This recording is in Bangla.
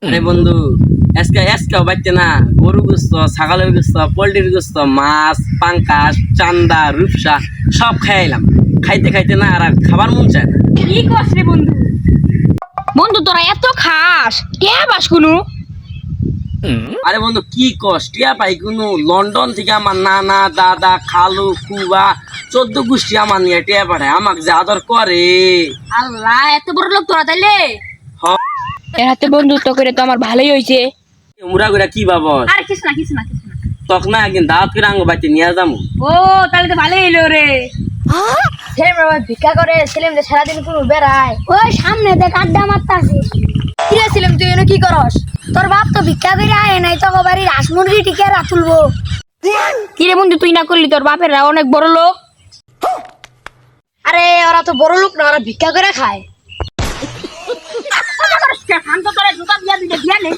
আরে বন্ধু, আজকে বাইতে না গরু গোস্ত, ছাগলের গোস্ত, পোল্ট্রির গোস্ত, মাছ, পাঙ্কাশ, চান্দা, রূপসা সব খাইলাম। খাইতে খাইতে না আর খাবার মন চায় না। কি করছ রে বন্ধু? বন্ধু তোরা এত খাস কে বাস কোনো? আরে বন্ধু কি কষ্টিয়া পাই কোনো, লন্ডন থেকে আমার নানা দাদা খালু খুবা 14 গোষ্ঠী আমার নিয়ে টিয়া পাঠায়, আমাকে যে আদর করে। আল্লাহ, এত বড় লোক তোরা তাইলে। হ, এর হাতে বন্ধুত্ব করে তো আমার ভালোই হয়েছে। মুরা গুড়া কি বাবস, আর কিছু না। তখন না একদিন দাঁত করে আঙ্গ বাইতে নিয়ে যাবো। ও তাহলে তো ভালোই হইলো রে। ছেলেমেয়েরা ভিক্ষা করে, ছেলেমেয়েদের সারাদিন কোনো বেড়ায়। ওই সামনে দেখ আড্ডা মারতাছে। কিরে ছিলাম তুই এনে কি করস? তোর বাপ তো ভিক্ষা করে আয় নাই, তো বাড়ির হাঁস মুরগি টিকে তুলবো। কিরে বন্ধু তুই না করলি? তোর বাপেরা অনেক বড় লোক। আরে ওরা তো বড় লোক না, ওরা ভিক্ষা করে খায়। শান্ত করে জুতা দিয়া দিলে দিয়া নেই।